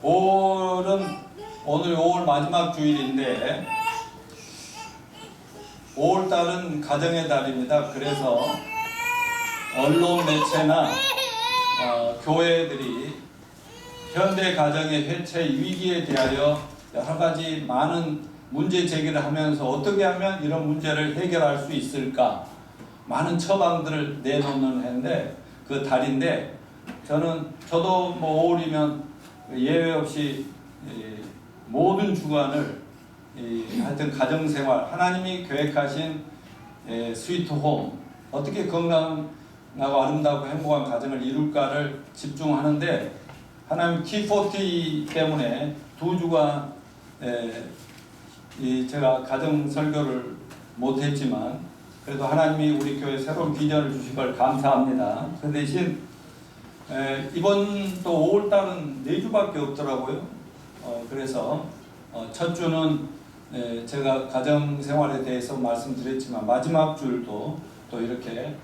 오늘 5월 마지막 주일인데 5월달은 가정의 달입니다. 그래서 언론 매체나 교회들이 현대 가정의 해체 위기에 대하여 여러 가지 많은 문제 제기를 하면서 어떻게 하면 이런 문제를 해결할 수 있을까 많은 처방들을 내놓는 해인데 그 달인데 저도 뭐 5월이면 예외 없이 모든 주간을 하여튼 가정생활 하나님이 계획하신 스위트홈 어떻게 건강하고 아름다우고 행복한 가정을 이룰까를 집중하는데 하나님 T40 때문에 2주간 제가 가정 설교를 못했지만 그래도 하나님이 우리 교회에 새로운 비전을 주신 걸 감사합니다. 그 대신 이번 또 5월달은 4주밖에 없더라고요. 그래서 첫 주는 제가 가정생활에 대해서 말씀드렸지만 마지막 줄도 또 이렇게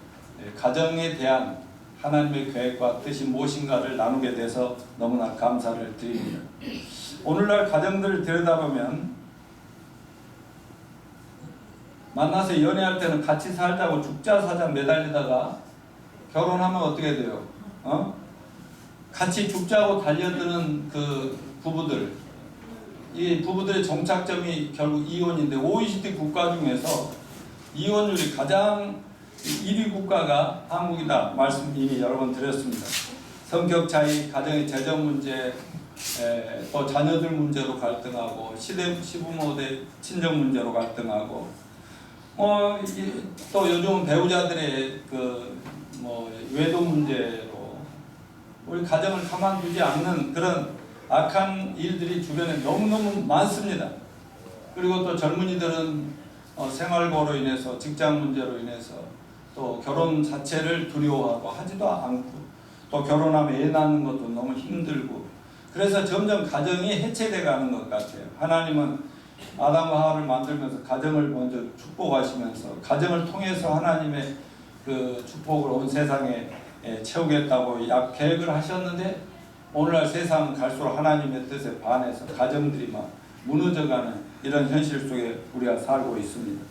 가정에 대한 하나님의 계획과 뜻이 무엇인가를 나누게 돼서 너무나 감사를 드립니다. 오늘날 가정들을 들여다보면 만나서 연애할 때는 같이 살자고 죽자사자 매달리다가 결혼하면 어떻게 돼요? 같이 죽자고 달려드는 그 부부들, 이 부부들의 정착점이 결국 이혼인데 OECD 국가 중에서 이혼율이 가장 1위 국가가 한국이다 말씀 이미 여러 번 드렸습니다. 성격 차이, 가정의 재정 문제, 또 자녀들 문제로 갈등하고 시부모 대 친정 문제로 갈등하고 또 요즘 배우자들의 외도 문제로 우리 가정을 가만두지 않는 그런 악한 일들이 주변에 너무너무 많습니다. 그리고 또 젊은이들은 생활고로 인해서 직장 문제로 인해서 또 결혼 자체를 두려워하고 하지도 않고 또 결혼하면 애 낳는 것도 너무 힘들고 그래서 점점 가정이 해체돼 가는 것 같아요. 하나님은 아담과 하와를 만들면서 가정을 먼저 축복하시면서 가정을 통해서 하나님의 그 축복을 온 세상에 채우겠다고 계획을 하셨는데 오늘날 세상은 갈수록 하나님의 뜻에 반해서 가정들이 막 무너져가는 이런 현실 속에 우리가 살고 있습니다.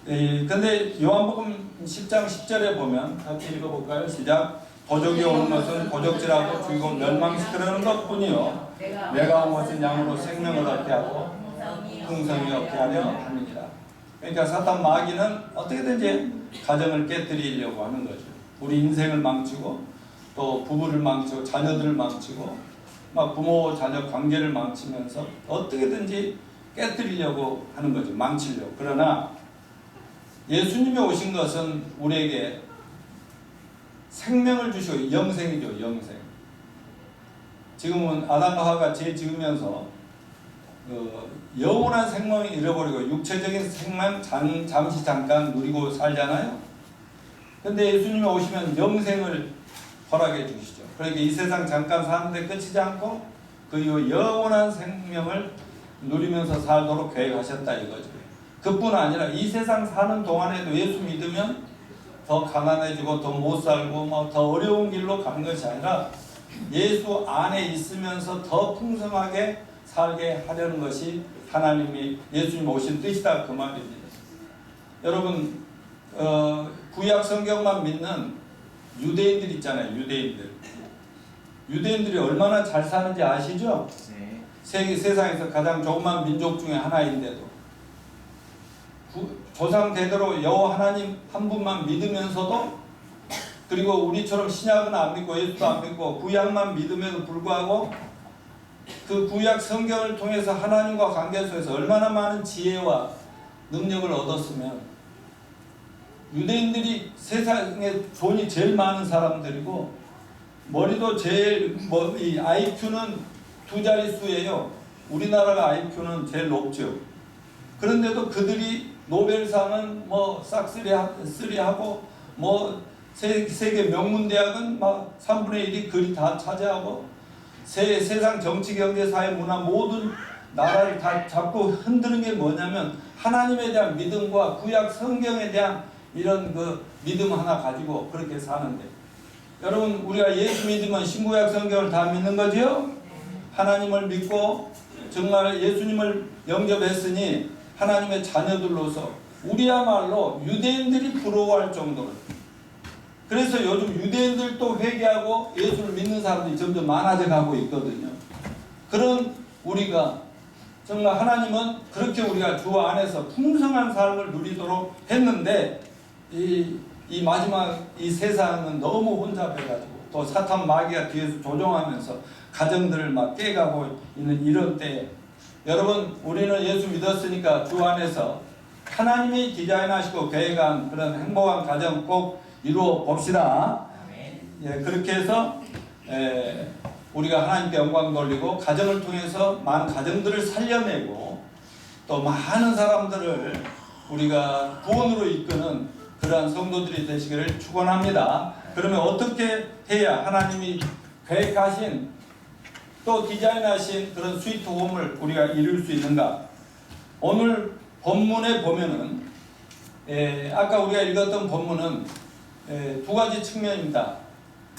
근데 요한복음 10장 10절에 보면 같이 읽어볼까요? 시작. 도적이 오는 것은 도적질하고 죽이고 멸망시키려는 것뿐이요 내가 온 것은 양으로 생명을 얻게 하고 풍성히 얻게 하려 함이니라. 그러니까 사탄 마귀는 어떻게든지 가정을 깨뜨리려고 하는 거죠. 우리 인생을 망치고 또 부부를 망치고 자녀들을 망치고 막 부모 자녀 관계를 망치면서 어떻게든지 깨뜨리려고 하는 거죠. 망치려고. 그러나 예수님이 오신 것은 우리에게 생명을 주시고 영생이죠. 영생. 지금은 아담과 하와가 죄 지으면서 영원한 생명을 잃어버리고 육체적인 생명 잠시 잠깐 누리고 살잖아요. 근데 예수님이 오시면 영생을 허락해 주시죠. 그러니까 이 세상 잠깐 사는데 끝이지 않고 그 이후 영원한 생명을 누리면서 살도록 계획하셨다 이거죠. 그뿐 아니라 이 세상 사는 동안에도 예수 믿으면 더 가난해지고 더 못 살고 더 어려운 길로 가는 것이 아니라 예수 안에 있으면서 더 풍성하게 살게 하려는 것이 하나님이 예수님 오신 뜻이다 그 말입니다. 여러분 구약 성경만 믿는 유대인들 있잖아요. 유대인들이 얼마나 잘 사는지 아시죠? 네. 세상에서 가장 조그만 민족 중에 하나인데도 조상 대대로 여호와 하나님 한 분만 믿으면서도 그리고 우리처럼 신약은 안 믿고 예수도 안 믿고 구약만 믿음에도 불구하고 그 구약 성경을 통해서 하나님과 관계 속에서 얼마나 많은 지혜와 능력을 얻었으면 유대인들이 세상에 돈이 제일 많은 사람들이고 머리도 제일 이 IQ는 2자릿수예요. 우리나라가 IQ는 제일 높죠. 그런데도 그들이 노벨상은 싹쓸이하고 세계 명문대학은 막 3분의 1이 그리 다 차지하고 세상 정치, 경제, 사회, 문화 모든 나라를 다 잡고 흔드는 게 뭐냐면 하나님에 대한 믿음과 구약 성경에 대한 이런 그 믿음 하나 가지고 그렇게 사는데 여러분 우리가 예수 믿으면 신구약 성경을 다 믿는 거지요? 하나님을 믿고 정말 예수님을 영접했으니 하나님의 자녀들로서 우리야말로 유대인들이 부러워할 정도로, 그래서 요즘 유대인들도 회개하고 예수를 믿는 사람들이 점점 많아져 가고 있거든요. 그런 우리가 정말 하나님은 그렇게 우리가 주 안에서 풍성한 삶을 누리도록 했는데 이 마지막 이 세상은 너무 혼잡해가지고 또 사탄 마귀가 뒤에서 조종하면서 가정들을 막 깨가고 있는 이런 때에 여러분 우리는 예수 믿었으니까 주 안에서 하나님이 디자인하시고 계획한 그런 행복한 가정 꼭 이루어 봅시다. 예, 그렇게 해서 우리가 하나님께 영광 돌리고 가정을 통해서 많은 가정들을 살려내고 또 많은 사람들을 우리가 구원으로 이끄는 그러한 성도들이 되시기를 축원합니다. 그러면 어떻게 해야 하나님이 계획하신 또 디자인하신 그런 스위트홈을 우리가 이룰 수 있는가? 오늘 본문에 보면은 아까 우리가 읽었던 본문은 두 가지 측면입니다.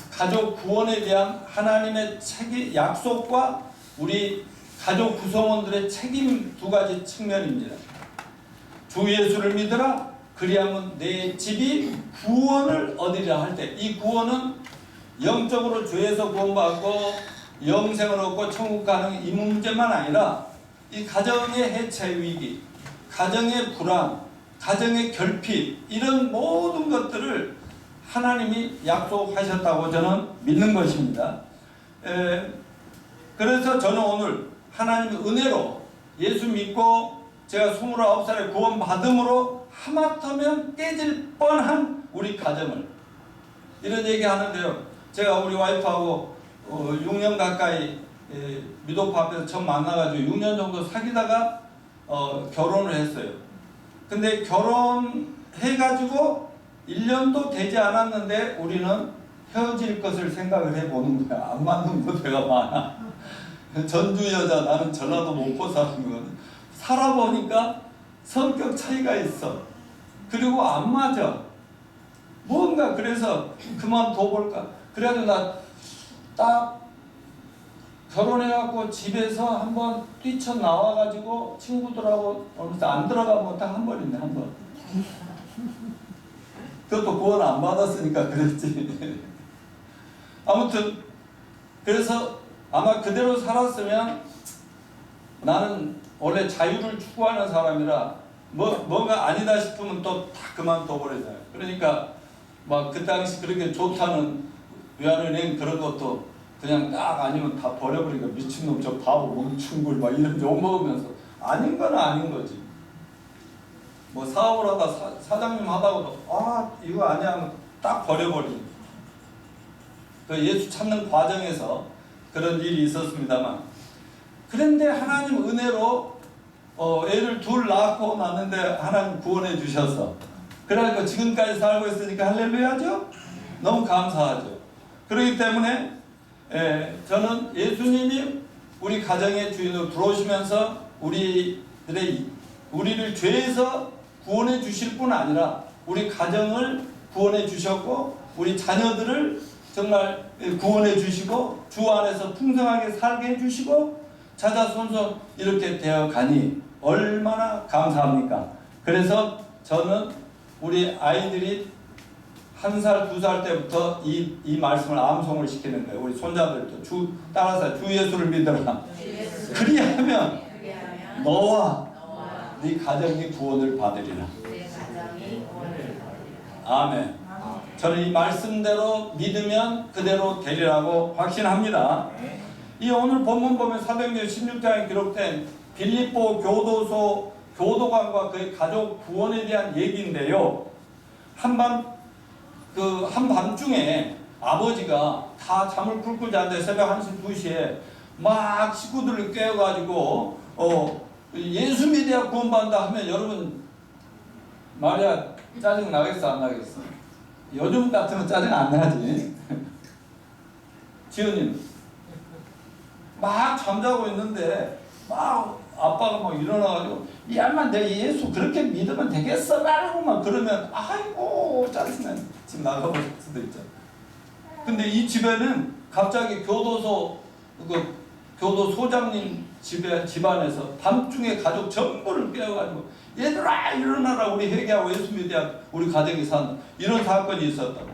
가족 구원에 대한 하나님의 약속과 우리 가족 구성원들의 책임 두 가지 측면입니다. 주 예수를 믿으라 그리하면 내 집이 구원을 얻으리라 할 때 이 구원은 영적으로 죄에서 구원받고 영생을 얻고 천국 가는 이 문제만 아니라 이 가정의 해체 위기, 가정의 불안, 가정의 결핍 이런 모든 것들을 하나님이 약속하셨다고 저는 믿는 것입니다. 그래서 저는 오늘 하나님의 은혜로 예수 믿고 제가 29살에 구원 받음으로 하마터면 깨질 뻔한 우리 가정을 이런 얘기 하는데요. 제가 우리 와이프하고 6년 가까이 미도파 앞에서 처음 만나가지고 6년 정도 사귀다가 결혼을 했어요. 근데 결혼해가지고 1년도 되지 않았는데 우리는 헤어질 것을 생각을 해보는 거야. 안 맞는 것들가 많아. 전주 여자, 나는 전라도 목포 사람이거든. 살아보니까 성격 차이가 있어. 그리고 안 맞아. 뭔가 그래서 그만둬볼까. 그래도 나 딱 결혼해갖고 집에서 한번 뛰쳐나와가지고 친구들하고 오면서 안 들어가면 딱 한 번인데 한 번. 그것도 구원 안 받았으니까 그랬지. 아무튼 그래서 아마 그대로 살았으면 나는 원래 자유를 추구하는 사람이라 뭔가 아니다 싶으면 또 다 그만둬버리잖아요. 그러니까 막 그 당시 그렇게 좋다는 외환은행 그런 것도 그냥 딱 아니면 다 버려버리니까 미친놈 저 바보 멍충굴 막 이런 욕먹으면서 아닌 건 아닌 거지. 뭐 사업을 하다 사장님 하다가도 이거 아니야 하면 딱 버려버리는. 그 예수 찾는 과정에서 그런 일이 있었습니다만, 그런데 하나님 은혜로 애를 둘 낳고 났는데 하나님 구원해 주셔서 그러니까 지금까지 살고 있으니까 할렐루야죠. 너무 감사하죠. 그렇기 때문에 저는 예수님이 우리 가정의 주인으로 들어오시면서 우리를 죄에서 구원해 주실 뿐 아니라 우리 가정을 구원해 주셨고 우리 자녀들을 정말 구원해 주시고 주 안에서 풍성하게 살게 해 주시고 자자손손 이렇게 되어 가니 얼마나 감사합니까? 그래서 저는 우리 아이들이 1살, 2살 때부터 이 말씀을 암송을 시키는 거예요. 우리 손자들도 따라서 주 예수를 믿어라. 그리하면 너와 네 가정이 구원을 받으리라. 아멘. 저는 이 말씀대로 믿으면 그대로 되리라고 확신합니다. 이 오늘 본문 보면 사도행전 16장에 기록된 빌립보 교도소 교도관과 그의 가족 구원에 대한 얘기인데요. 한밤중에 아버지가 다 잠을 꿀꿀 자는데 새벽 1시, 2시에 막 식구들을 깨워가지고 예수 믿어야 구원받는다 하면 여러분 말이야 짜증 나겠어 안 나겠어? 요즘 같으면 짜증 안 나지. 지은이는 막 잠자고 있는데 막 아빠가 막 일어나가지고 이 양반 내 예수 그렇게 믿으면 되겠어? 라고 막 그러면 아이고 짜증나. 지금 나가버릴 수도 있죠. 근데 이 집에는 갑자기 교도소장님 집안에서 밤중에 가족 전부를 깨워가지고 얘들아 일어나라, 우리 회개하고 예수 믿어야 우리 가정이 산다, 이런 사건이 있었다고.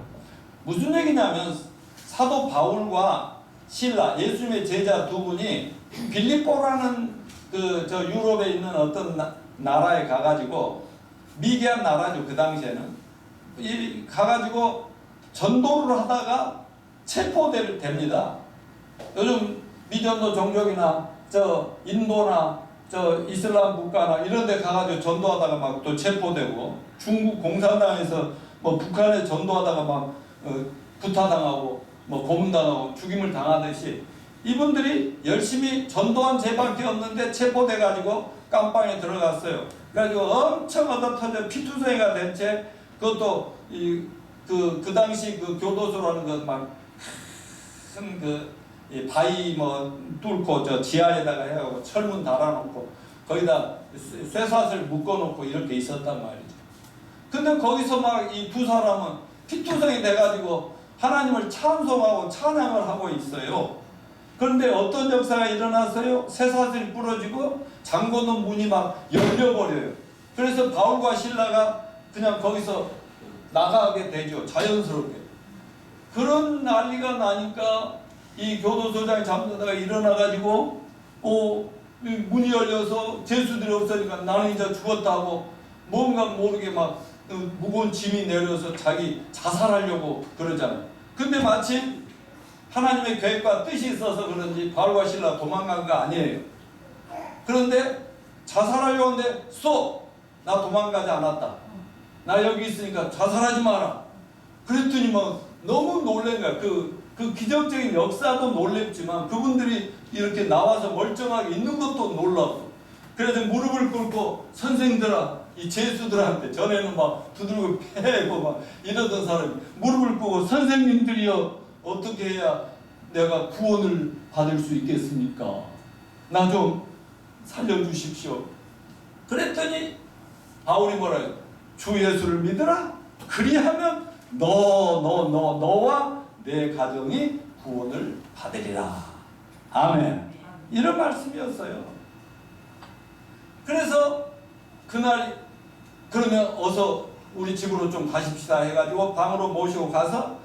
무슨 얘기냐면 사도 바울과 실라, 예수님의 제자 두 분이 빌립보라는 저 유럽에 있는 어떤 나라에 가가지고, 미개한 나라죠 그 당시에는, 가가지고 전도를 하다가 체포됩니다. 요즘 미전도 종족이나 저 인도나 저 이슬람 국가나 이런 데 가가지고 전도하다가 막 또 체포되고, 중국 공산당에서 뭐 북한에 전도하다가 막 구타당하고 뭐 고문당하고 죽임을 당하듯이, 이분들이 열심히 전도한 죄밖에 없는데 체포돼가지고 깜빵에 들어갔어요. 그래가지고 엄청 얻어터져 피투성이가 된 채, 그것도 그 당시 그 교도소라는 거 막 큰 바위 뭐 뚫고 저 지하에다가 해가지고 철문 달아놓고 거기다 쇠사슬 묶어놓고 이렇게 있었단 말이죠. 근데 거기서 막 이 두 사람은 피투성이 돼가지고 하나님을 찬송하고 찬양을 하고 있어요. 그런데 어떤 역사가 일어났어요? 쇠사슬이 부러지고 잠궈놓은 문이 막 열려버려요. 그래서 바울과 실라가 그냥 거기서 나가게 되죠. 자연스럽게. 그런 난리가 나니까 이 교도소장이 잠자다가 일어나가지고 문이 열려서 죄수들이 없으니까 나는 이제 죽었다고 뭔가 모르게 막 무거운 짐이 내려서 자기 자살하려고 그러잖아요. 근데 마침 하나님의 계획과 뜻이 있어서 그런지 바울과 실라 도망간 거 아니에요. 그런데 자살하려고 하는데 나 도망가지 않았다. 나 여기 있으니까 자살하지 마라. 그랬더니 막 너무 놀란 거야. 그 기적적인 역사도 놀랍지만 그분들이 이렇게 나와서 멀쩡하게 있는 것도 놀라고. 그래서 무릎을 꿇고 선생들아, 이 죄수들한테, 전에는 막 두들고 패고 막 이러던 사람이 무릎을 꿇고 선생님들이여, 어떻게 해야 내가 구원을 받을 수 있겠습니까? 나 좀 살려주십시오. 그랬더니 바울이 뭐라요? 주 예수를 믿으라. 그리하면 너와 내 가정이 구원을 받으리라. 아멘. 이런 말씀이었어요. 그래서 그날 그러면 어서 우리 집으로 좀 가십시다 해가지고 방으로 모시고 가서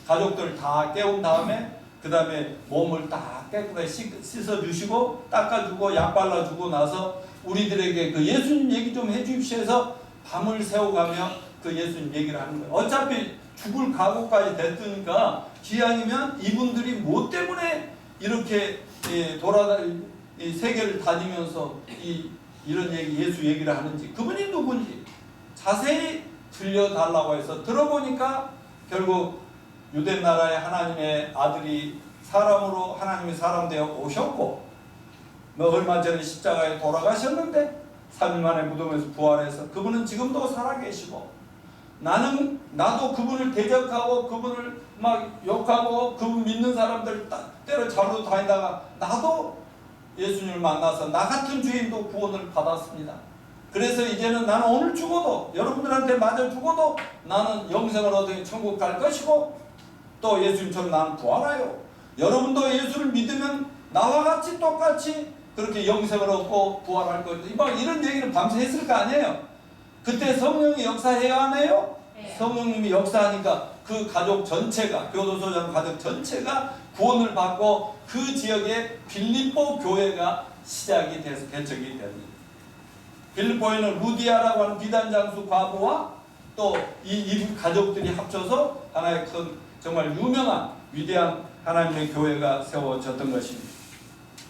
가족들 다 깨운 다음에 그 다음에 몸을 딱 깨끗하게 씻어주시고 닦아주고 약 발라주고 나서 우리들에게 그 예수님 얘기 좀 해주십시오 해서 밤을 새워가며 그 예수님 얘기를 하는 거예요. 어차피 죽을 각오까지 됐으니까 기왕이면 이분들이 뭐 때문에 이렇게 세계를 다니면서 이런 얘기, 예수 얘기를 하는지, 그분이 누군지 자세히 들려달라고 해서 들어보니까 결국 유대 나라의 하나님의 아들이 사람으로 하나님의 사람 되어 오셨고, 뭐 얼마 전에 십자가에 돌아가셨는데 3일 만에 무덤에서 부활해서 그분은 지금도 살아계시고, 나도 그분을 대적하고 그분을 막 욕하고 그분 믿는 사람들 때려잡으러 다니다가 나도 예수님을 만나서 나 같은 죄인도 구원을 받았습니다. 그래서 이제는 나는 오늘 죽어도, 여러분들한테 맞아 죽어도 나는 영생을 얻으니 천국 갈 것이고, 또 예수님처럼 나는 부활하여 여러분도 예수를 믿으면 나와 같이 똑같이 그렇게 영생을 얻고 부활할 것이다. 막 이런 얘기를 밤새 했을 거 아니에요. 그때 성령이 역사해야 하네요. 네. 성령님이 역사하니까 그 가족 전체가, 교도소장 가족 전체가 구원을 받고 그 지역에 빌립보 교회가 시작이 돼서 개척이 됩니다. 빌립보에는 루디아라고 하는 비단장수 과부와 또 이 가족들이 합쳐서 하나의 큰 정말 유명한 위대한 하나님의 교회가 세워졌던 것입니다.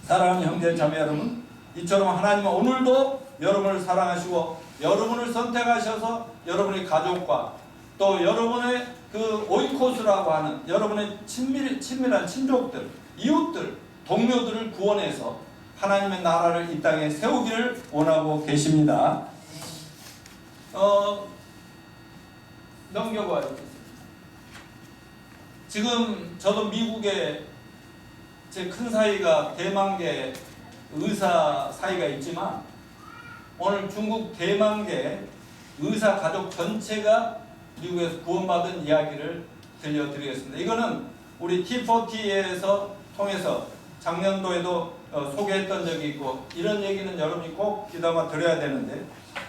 사랑하는 형제 자매 여러분, 이처럼 하나님은 오늘도 여러분을 사랑하시고 여러분을 선택하셔서 여러분의 가족과 또 여러분의 그 오이코스라고 하는 여러분의 친밀한 친족들, 이웃들, 동료들을 구원해서 하나님의 나라를 이 땅에 세우기를 원하고 계십니다. 넘겨봐요. 지금 저도 미국에 제 큰 사이가 대만계 의사 사이가 있지만 오늘 중국 대만계 의사 가족 전체가 미국에서 구원받은 이야기를 들려드리겠습니다. 이거는 우리 T40에서 통해서 작년도에도 소개했던 적이 있고, 이런 얘기는 여러분이 꼭 귀담아 들어야 되는데,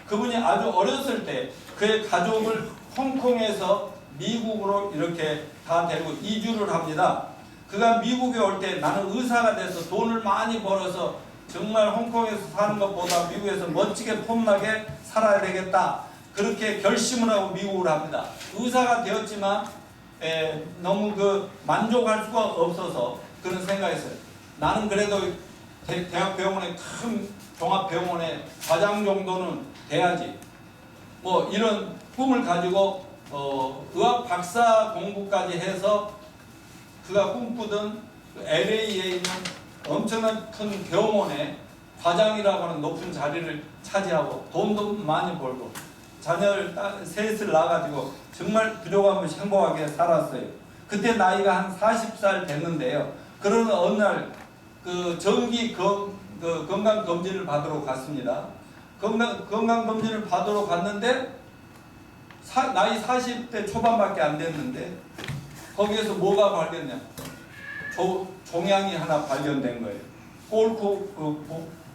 그분이 아주 어렸을 때 그의 가족을 홍콩에서 미국으로 이렇게 다 데리고 이주를 합니다. 그가 미국에 올 때 나는 의사가 돼서 돈을 많이 벌어서 정말 홍콩에서 사는 것보다 미국에서 멋지게 폼나게 살아야 되겠다, 그렇게 결심을 하고 미국을 합니다. 의사가 되었지만 너무 만족할 수가 없어서 그런 생각이 있어요. 나는 그래도 대학병원에 큰 종합병원에 과장 정도는 돼야지, 뭐 이런 꿈을 가지고 의학 박사 공부까지 해서 그가 꿈꾸던 LA에 있는 엄청난 큰 병원에 과장이라고 하는 높은 자리를 차지하고 돈도 많이 벌고 자녀를 셋을 낳아가지고 정말 부족함 없이 행복하게 살았어요. 그때 나이가 한 40살 됐는데요. 그러는 어느 날 정기 건강검진을 받으러 갔습니다. 건강검진을 받으러 갔는데 나이 40대 초반밖에 안 됐는데 거기에서 뭐가 발견냐? 종양이 하나 발견된 거예요.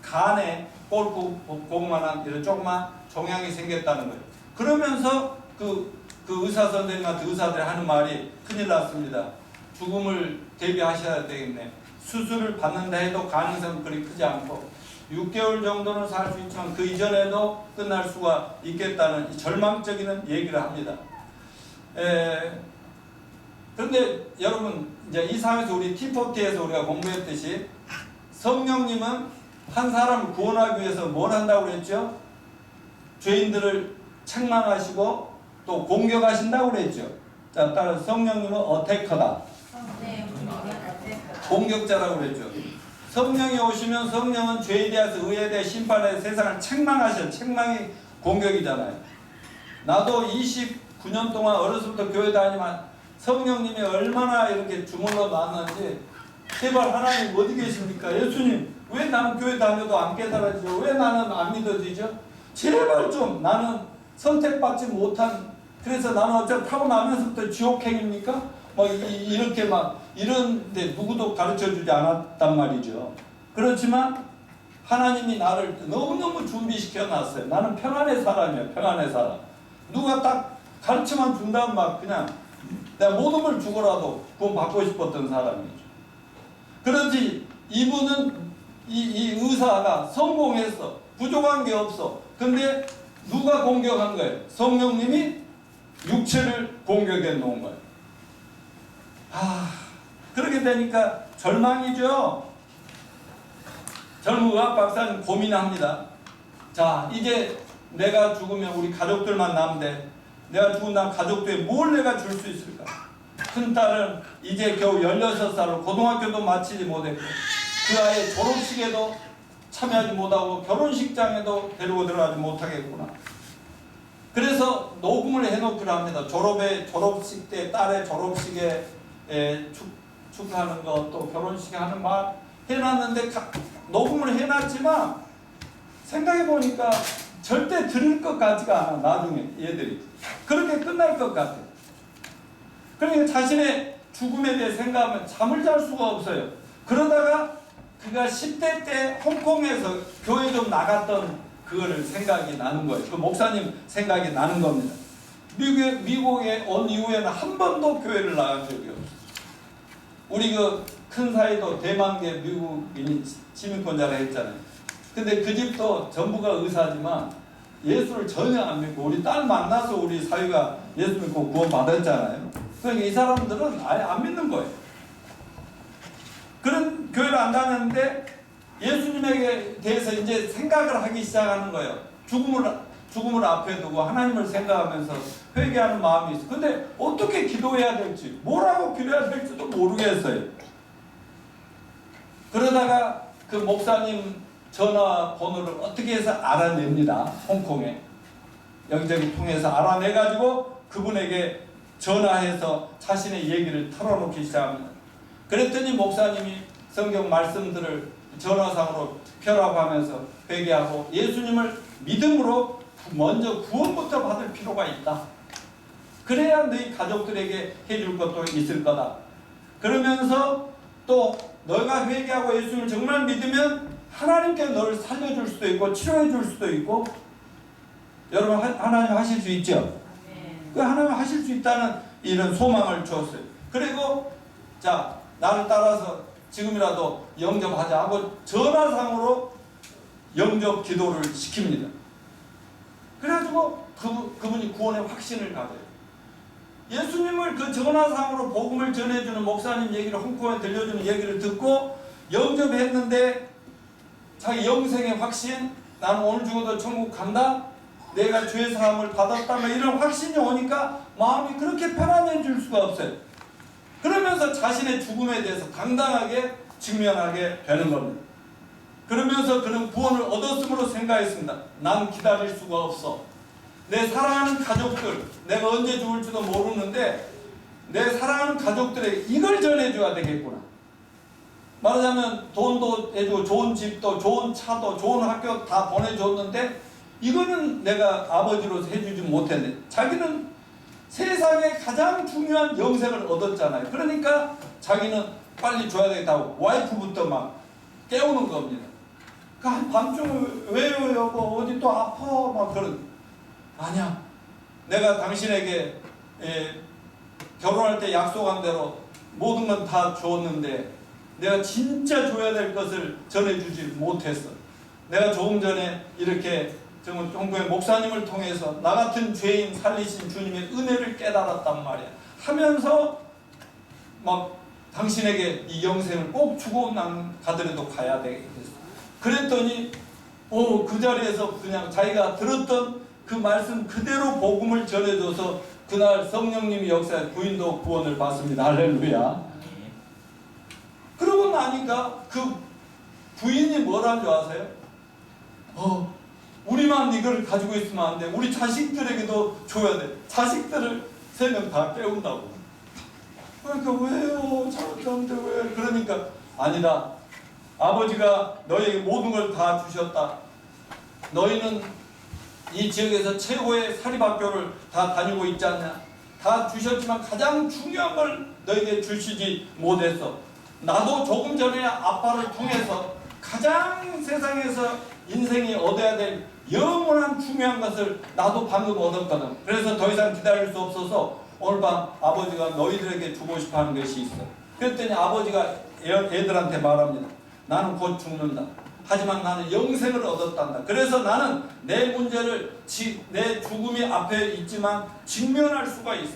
간에 골프공만한 이런 조그만 종양이 생겼다는 거예요. 그러면서 그 의사 선생님한테 의사들이 하는 말이 큰일 났습니다. 죽음을 대비하셔야 되겠네. 수술을 받는다 해도 가능성은 그리 크지 않고 6개월 정도는 살 수 있지만 그 이전에도 끝날 수가 있겠다는 절망적인 얘기를 합니다. 그런데 여러분, 이제 이 상에서 우리 T40에서 우리가 공부했듯이 성령님은 한 사람을 구원하기 위해서 뭘 한다고 그랬죠? 죄인들을 책망하시고 또 공격하신다고 그랬죠. 자, 따라서 성령님은 어태커다. 공격자라고 그랬죠. 성령이 오시면 성령은 죄에 대해서 의에 대해 심판에 대해 세상을 책망하셔. 책망이 공격이잖아요. 나도 29년 동안 어려서부터 교회 다니면 성령님이 얼마나 이렇게 주물러 놨는지, 제발 하나님 어디 계십니까? 예수님 왜 나는 교회 다녀도 안 깨달아지죠? 왜 나는 안 믿어지죠? 제발 좀, 나는 선택받지 못한, 그래서 나는 어차피 타고나면서부터 지옥행입니까? 이렇게 이런데 누구도 가르쳐주지 않았단 말이죠. 그렇지만 하나님이 나를 너무너무 준비시켜 놨어요. 나는 평안의 사람이에요. 평안의 사람. 누가 딱 가르쳐만 준다면 그냥 내가 모든 걸 주고라도 구원 받고 싶었던 사람이죠. 그런지 이분은 이 의사가 성공했어. 부족한 게 없어. 근데 누가 공격한 거예요? 성령님이 육체를 공격해 놓은 거예요. 그렇게 되니까 절망이죠. 젊은 의학 박사는 고민합니다. 자, 이제 내가 죽으면 우리 가족들만 남는데 내가 죽은 다음 가족들에 뭘 내가 줄 수 있을까? 큰딸은 이제 겨우 16살로 고등학교도 마치지 못했고 그 아이의 졸업식에도 참여하지 못하고 결혼식장에도 데리고 들어가지 못하겠구나. 그래서 녹음을 해놓기로 합니다. 졸업식 때 딸의 졸업식에 축하하는 것, 또 결혼식에 하는 말 해놨는데 녹음을 해놨지만 생각해보니까 절대 들을 것 같지가 않아. 나중에 얘들이 그렇게 끝날 것 같아. 그러니까 자신의 죽음에 대해 생각하면 잠을 잘 수가 없어요. 그러다가 그가 10대 때 홍콩에서 교회 좀 나갔던 그거를 생각이 나는 거예요. 그 목사님 생각이 나는 겁니다. 미국에 온 이후에는 한 번도 교회를 나간 적이 없어요. 우리 큰 사이도 대만계 미국인이 시민권자라 했잖아요. 근데 그 집도 전부가 의사지만 예수를 전혀 안 믿고 우리 딸 만나서 우리 사위가 예수 믿고 구원 받았잖아요. 그러니까 이 사람들은 아예 안 믿는 거예요. 그런 교회를 안 다녔는데 예수님에게 대해서 이제 생각을 하기 시작하는 거예요. 죽음을 앞에 두고 하나님을 생각하면서 회개하는 마음이 있어요. 근데 어떻게 기도해야 될지, 뭐라고 기도해야 될지도 모르겠어요. 그러다가 그 목사님 전화번호를 어떻게 해서 알아냅니다. 홍콩에. 여기저기 통해서 알아내가지고 그분에게 전화해서 자신의 얘기를 털어놓기 시작합니다. 그랬더니 목사님이 성경 말씀들을 전화상으로 펴라고 하면서 회개하고 예수님을 믿음으로 먼저 구원부터 받을 필요가 있다. 그래야 너희 가족들에게 해줄 것도 있을 거다. 그러면서 또 너가 회개하고 예수님을 정말 믿으면 하나님께 너를 살려줄 수도 있고 치료해 줄 수도 있고. 여러분 하나님 하실 수 있죠? 그 하나님 하실 수 있다는 이런 소망을 주었어요. 그리고 자, 나를 따라서 지금이라도 영접하자 하고 전화상으로 영접 기도를 시킵니다. 그래가지고 그분이 구원의 확신을 가져요. 예수님을 그 전화상으로 복음을 전해주는 목사님 얘기를 홍콩에 들려주는 얘기를 듣고 영접했는데 자기 영생의 확신, 나는 오늘 죽어도 천국 간다, 내가 죄 사함을 받았다, 뭐 이런 확신이 오니까 마음이 그렇게 편안해질 수가 없어요. 그러면서 자신의 죽음에 대해서 당당하게 직면하게 되는 겁니다. 그러면서 그는 구원을 얻었음으로 생각했습니다. 난 기다릴 수가 없어. 내 사랑하는 가족들, 내가 언제 죽을지도 모르는데 내 사랑하는 가족들에게 이걸 전해줘야 되겠구나. 말하자면 돈도 해주고 좋은 집도 좋은 차도 좋은 학교 다 보내줬는데 이거는 내가 아버지로서 해주지 못했네. 자기는 세상에 가장 중요한 영생을 얻었잖아요. 그러니까 자기는 빨리 줘야 되겠다고 와이프부터 막 깨우는 겁니다. 밤중에 왜요 여보, 어디 또 아파, 막 그런. 아니야, 내가 당신에게 결혼할 때 약속한 대로 모든 건 다 줬는데 내가 진짜 줘야 될 것을 전해주지 못했어. 내가 조금 전에 이렇게 정말 홍콩의 목사님을 통해서 나 같은 죄인 살리신 주님의 은혜를 깨달았단 말이야 하면서 막 당신에게 이 영생을 꼭 주고 난 가더라도 가야 되겠어. 그랬더니 그 자리에서 그냥 자기가 들었던 그 말씀 그대로 복음을 전해줘서 그날 성령님이 역사해 부인도 구원을 받습니다. 할렐루야. 그러고 나니까 그 부인이 뭐라는 줄 아세요? 우리만 이걸 가지고 있으면 안 돼. 우리 자식들에게도 줘야 돼. 자식들을 3명 다 깨운다고. 그러니까 왜요? 잘못했는데 왜? 그러니까 아니다. 아버지가 너에게 모든 걸 다 주셨다. 너희는 이 지역에서 최고의 사립학교를 다 다니고 있지 않냐? 다 주셨지만 가장 중요한 걸 너에게 주시지 못했어. 나도 조금 전에 아빠를 통해서 가장 세상에서 인생이 얻어야 될 영원한 중요한 것을 나도 방금 얻었거든. 그래서 더 이상 기다릴 수 없어서 오늘 밤 아버지가 너희들에게 주고 싶어 하는 것이 있어. 그랬더니 아버지가 애들한테 말합니다. 나는 곧 죽는다. 하지만 나는 영생을 얻었단다. 그래서 나는 내 문제를 내 죽음이 앞에 있지만 직면할 수가 있어.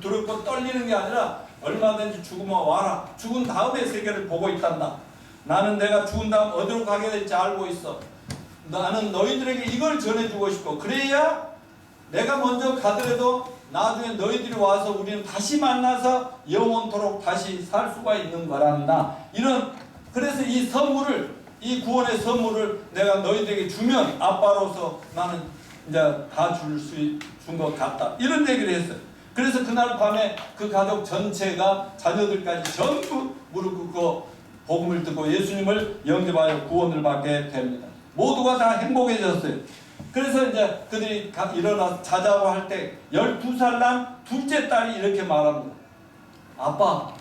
두렵고 떨리는 게 아니라 얼마든지 죽으면 와라. 죽은 다음에 세계를 보고 있단다. 나는 내가 죽은 다음 어디로 가게 될지 알고 있어. 나는 너희들에게 이걸 전해주고 싶고, 그래야 내가 먼저 가더라도 나중에 너희들이 와서 우리는 다시 만나서 영원토록 다시 살 수가 있는 거란다. 그래서 이 선물을, 이 구원의 선물을 내가 너희들에게 주면 아빠로서 나는 이제 다 준 것 같다. 이런 얘기를 했어요. 그래서 그날 밤에 그 가족 전체가 자녀들까지 전부 무릎 꿇고 복음을 듣고 예수님을 영접하여 구원을 받게 됩니다. 모두가 다 행복해졌어요. 그래서 이제 그들이 일어나서 자자고 할 때 12살 난 둘째 딸이 이렇게 말합니다. 아빠,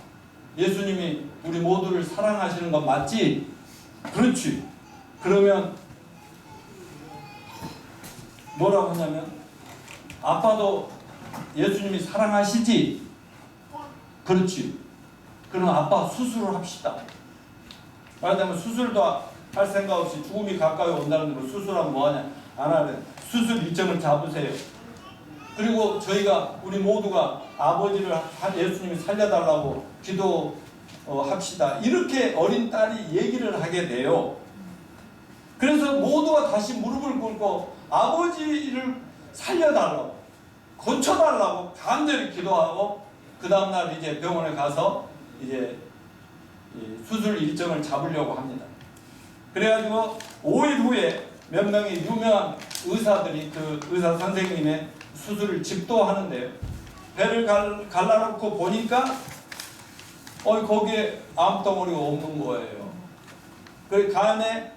예수님이 우리 모두를 사랑하시는 건 맞지? 그렇지. 그러면 뭐라고 하냐면, 아빠도 예수님이 사랑하시지? 그렇지. 그럼 아빠 수술을 합시다. 말하자면 수술도 할 생각 없이 죽음이 가까이 온다는 대로 수술하면 뭐하냐? 안 하래. 수술 일정을 잡으세요. 그리고 저희가 우리 모두가 아버지를 예수님이 살려달라고 기도합시다. 이렇게 어린 딸이 얘기를 하게 돼요. 그래서 모두가 다시 무릎을 꿇고 아버지를 살려달라고, 고쳐달라고 간절히 기도하고, 그 다음날 이제 병원에 가서 이제 수술 일정을 잡으려고 합니다. 그래가지고 5일 후에 몇 명의 유명한 의사들이 그 의사 선생님의 수술을 집도하는데요. 배를 갈라놓고 보니까 거기에 암덩어리가 없는 거예요. 그 간에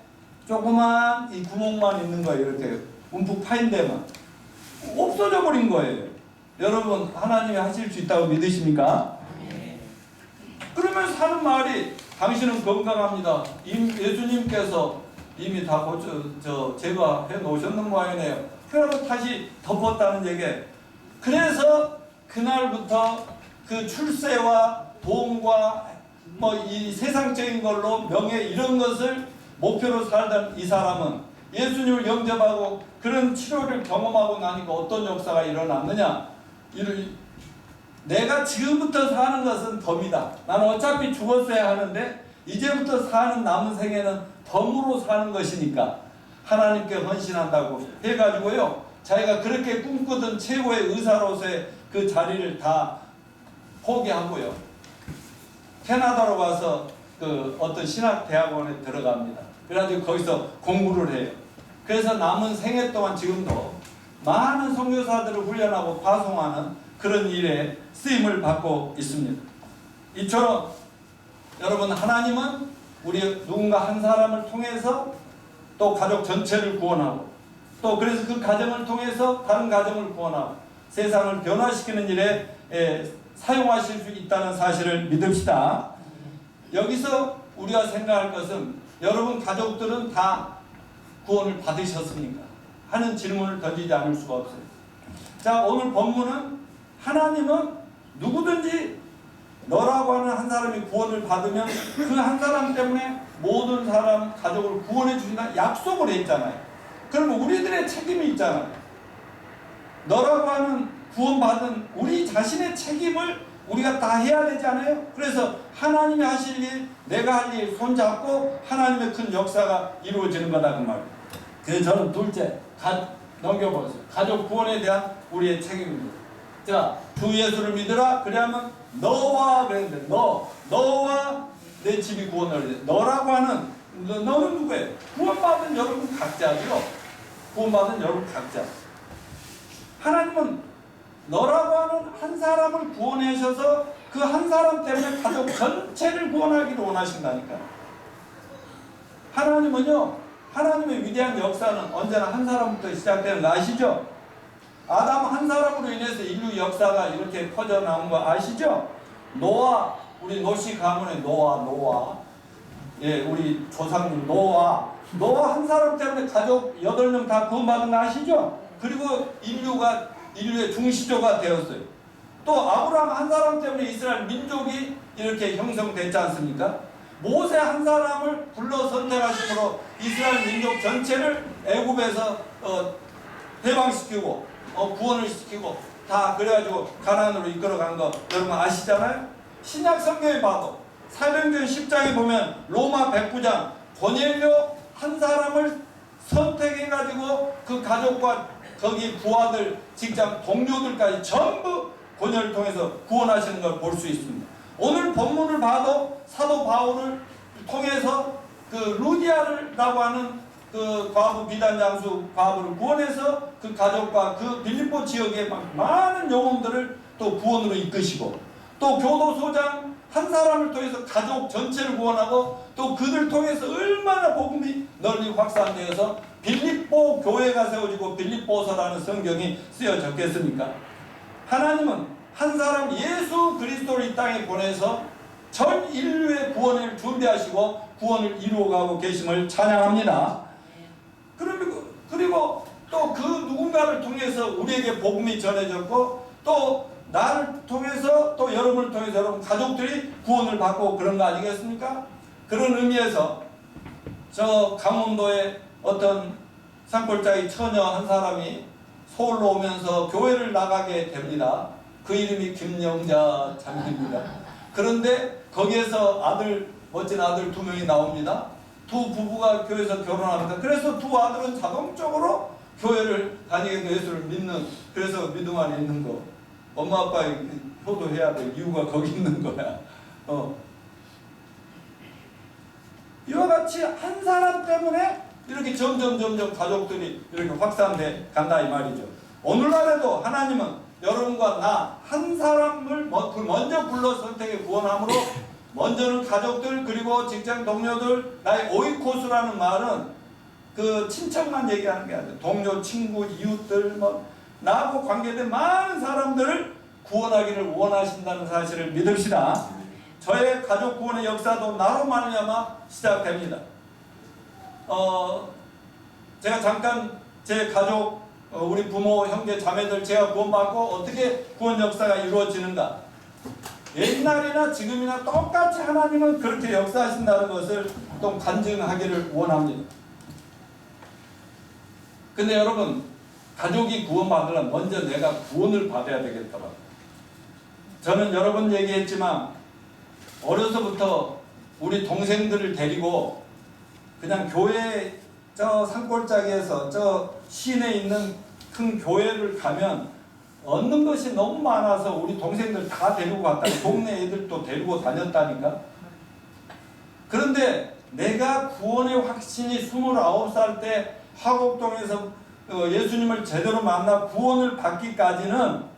조그만 이 구멍만 있는 거예요. 이렇게 움푹 파인 데만. 없어져 버린 거예요. 여러분, 하나님이 하실 수 있다고 믿으십니까? 그럼 그러면 사는 말이 당신은 건강합니다. 예수님께서 이미 다 제거해 놓으셨는 모양이네요. 그러고 다시 덮었다는 얘기예요. 그래서 그날부터 그 출세와 돈과 뭐 이 세상적인 걸로 명예 이런 것을 목표로 살던 이 사람은 예수님을 영접하고 그런 치료를 경험하고 나니까 어떤 역사가 일어났느냐? 내가 지금부터 사는 것은 덤이다. 나는 어차피 죽었어야 하는데 이제부터 사는 남은 생에는 덤으로 사는 것이니까 하나님께 헌신한다고 해가지고요. 자기가 그렇게 꿈꾸던 최고의 의사로서의 그 자리를 다 포기하고요. 캐나다로 가서 그 어떤 신학대학원에 들어갑니다. 그래가지고 거기서 공부를 해요. 그래서 남은 생애 동안 지금도 많은 선교사들을 훈련하고 파송하는 그런 일에 쓰임을 받고 있습니다. 이처럼 여러분, 하나님은 우리 누군가 한 사람을 통해서 또 가족 전체를 구원하고 또 그래서 그 가정을 통해서 다른 가정을 구원하고 세상을 변화시키는 일에 사용하실 수 있다는 사실을 믿읍시다. 여기서 우리가 생각할 것은 여러분 가족들은 다 구원을 받으셨습니까? 하는 질문을 던지지 않을 수가 없어요. 자, 오늘 본문은 하나님은 누구든지 너라고 하는 한 사람이 구원을 받으면 그 한 사람 때문에 모든 사람 가족을 구원해 주신다 약속을 했잖아요. 그러면 우리들의 책임이 있잖아요. 너라고 하는 구원받은 우리 자신의 책임을 우리가 다 해야 되잖아요. 그래서 하나님이 하실 일, 내가 할 일 손잡고 하나님의 큰 역사가 이루어지는 거다 그 말이에요. 그래서 저는 둘째 넘겨보세요. 가족 구원에 대한 우리의 책임입니다. 자, 주 예수를 믿으라. 그러면 너와 그랬는데 너와 내 집이 구원을 해. 너라고 하는 너는 누구예요? 구원받은 여러분 각자죠. 구원받은 여러분 각자. 하나님은 너라고 하는 한 사람을 구원하셔서 그 한 사람 때문에 가족 전체를 구원하기를 원하신다니까. 하나님은요, 하나님의 위대한 역사는 언제나 한 사람부터 시작되는 거 아시죠? 아담 한 사람으로 인해서 인류 역사가 이렇게 퍼져나온 거 아시죠? 노아, 우리 노시 가문의 노아, 예, 우리 조상님 노아 한 사람 때문에 가족 8명 다 구원받은 거 아시죠? 그리고 인류의 중시조가 되었어요. 또 아브라함 한 사람 때문에 이스라엘 민족이 이렇게 형성됐지 않습니까? 모세 한 사람을 불러 선택하심으로 이스라엘 민족 전체를 애굽에서 해방시키고 구원을 시키고 다 그래가지고 가나안으로 이끌어간 거 여러분 아시잖아요? 신약 성경에 봐도 사도행전 10장에 보면 로마 백부장 고넬료 한 사람을 선택해가지고 그 가족과 거기 부하들, 직장 동료들까지 전부 고넬을 통해서 구원하시는 걸 볼 수 있습니다. 오늘 본문을 봐도 사도 바울을 통해서 그 루디아라고 하는 그 과부 비단 장수 과부를 구원해서 그 가족과 그 빌립보 지역의 많은 영혼들을 또 구원으로 이끄시고 또 교도소장 한 사람을 통해서 가족 전체를 구원하고 또 그들 통해서 얼마나 복음이 널리 확산되어서 빌립보 교회가 세워지고 빌립보서라는 성경이 쓰여졌겠습니까? 하나님은 한 사람 예수 그리스도를 이 땅에 보내서 전 인류의 구원을 준비하시고 구원을 이루어가고 계심을 찬양합니다. 그리고 또 그 누군가를 통해서 우리에게 복음이 전해졌고 또 나를 통해서 또 여러분을 통해서 여러분 가족들이 구원을 받고 그런 거 아니겠습니까? 그런 의미에서 저 강원도에 어떤 산골짜기 처녀 한 사람이 서울로 오면서 교회를 나가게 됩니다. 그 이름이 김영자 자매입니다. 그런데 거기에서 멋진 아들 2명이 나옵니다. 두 부부가 교회에서 결혼합니다. 그래서 두 아들은 자동적으로 교회를 다니게 돼서 예수를 믿는, 그래서 믿음 안에 있는 거. 엄마 아빠의 효도해야 될 이유가 거기 있는 거야. 이와 같이 한 사람 때문에 이렇게 점점 가족들이 이렇게 확산돼 간다 이 말이죠. 오늘날에도 하나님은 여러분과 나 한 사람을 먼저 불러 선택해 구원함으로 먼저는 가족들 그리고 직장 동료들 나의 오이코스라는 말은 그 친척만 얘기하는 게 아니라 동료, 친구, 이웃들 나하고 관계된 많은 사람들을 구원하기를 원하신다는 사실을 믿읍시다. 저의 가족 구원의 역사도 나로 말미암아 시작됩니다. 제가 잠깐 제 가족, 우리 부모, 형제, 자매들 제가 구원받고 어떻게 구원 역사가 이루어지는가. 옛날이나 지금이나 똑같이 하나님은 그렇게 역사하신다는 것을 또 간증하기를 원합니다. 근데 여러분, 가족이 구원받으려면 먼저 내가 구원을 받아야 되겠더라고요. 저는 여러 번 얘기했지만 어려서부터 우리 동생들을 데리고 그냥 교회 저 산골짜기에서 저 시내에 있는 큰 교회를 가면 얻는 것이 너무 많아서 우리 동생들 다 데리고 갔다. 동네 애들도 데리고 다녔다니까. 그런데 내가 구원의 확신이 29살 때 화곡동에서 예수님을 제대로 만나 구원을 받기까지는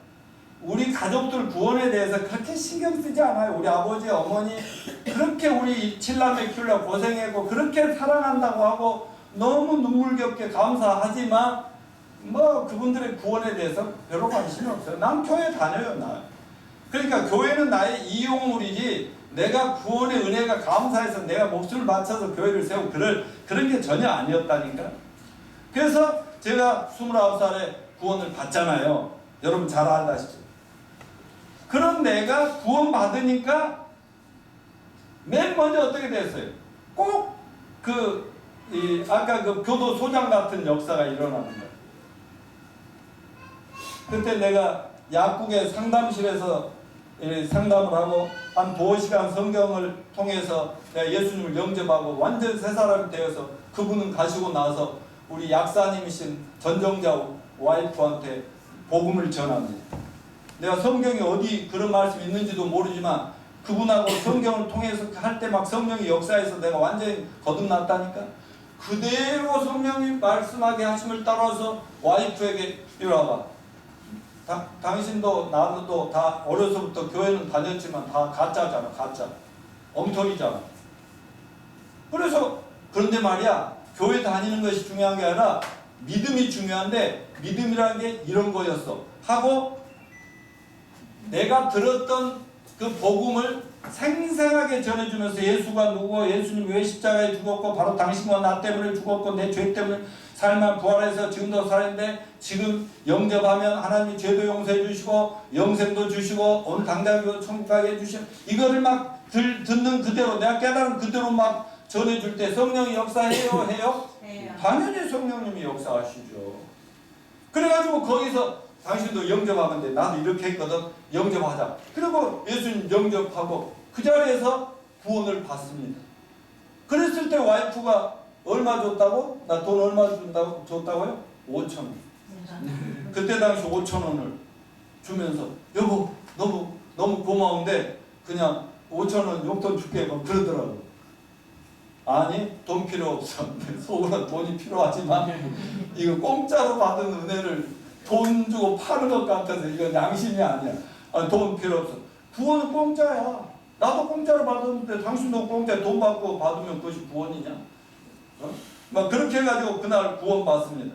우리 가족들 구원에 대해서 그렇게 신경 쓰지 않아요. 우리 아버지, 어머니 그렇게 우리 칠남매 키우려고 고생했고 그렇게 사랑한다고 하고 너무 눈물겹게 감사하지만 뭐 그분들의 구원에 대해서 별로 관심이 없어요. 난 교회 다녀요. 나. 그러니까 교회는 나의 이용물이지 내가 구원의 은혜가 감사해서 내가 목숨을 바쳐서 교회를 세우고 그런 게 전혀 아니었다니까. 그래서 제가 29살에 구원을 받잖아요. 여러분 잘 알다시피. 그런 내가 구원 받으니까 맨 먼저 어떻게 됐어요? 꼭 아까 그 교도소장 같은 역사가 일어나는 거예요. 그때 내가 약국의 상담실에서 상담을 하고 한 2시간 성경을 통해서 내가 예수님을 영접하고 완전 새 사람이 되어서 그분은 가시고 나서 우리 약사님이신 전정자 와이프한테 복음을 전합니다. 내가 성경에 어디 그런 말씀이 있는지도 모르지만 그분하고 성경을 통해서 할 때 막 성령이 역사해서 내가 완전히 거듭났다니까. 그대로 성령이 말씀하게 하심을 따라서 와이프에게 이리 와봐. 당신도 나도 다 어려서부터 교회는 다녔지만 다 가짜잖아. 가짜. 엉터리잖아. 그래서 그런데 말이야. 교회 다니는 것이 중요한 게 아니라 믿음이 중요한데 믿음이라는 게 이런 거였어. 하고 내가 들었던 그 복음을 생생하게 전해주면서 예수가 누구고 예수님 왜 십자가에 죽었고 바로 당신과 나 때문에 죽었고 내 죄 때문에 살만 부활해서 지금도 살았는데 지금 영접하면 하나님이 죄도 용서해 주시고 영생도 주시고 오늘 당장 천국 가게 해주시고 이거를 막 듣는 그대로 내가 깨달은 그대로 막 전해줄 때 성령이 역사해요? 해요? 당연히 성령님이 역사하시죠. 그래가지고 거기서 당신도 영접하면 돼. 나도 이렇게 했거든. 영접하자. 그리고 예수님 영접하고 그 자리에서 구원을 받습니다. 그랬을 때 와이프가 얼마 줬다고? 나 돈 얼마 줬다고요? 5,000원. 그때 당시 5,000원을 주면서 여보 너무 고마운데 그냥 5,000원 용돈 줄게 막 그러더라고. 아니 돈 필요 없어. 속으로 돈이 필요하지만 이거 공짜로 받은 은혜를 돈 주고 파는 것 같아서 이건 양심이 아니야. 돈 필요 없어. 구원은 공짜야. 나도 공짜로 받았는데 당신도 공짜에 돈 받고 받으면 그것이 구원이냐? 막 그렇게 해가지고 그날 구원 받습니다.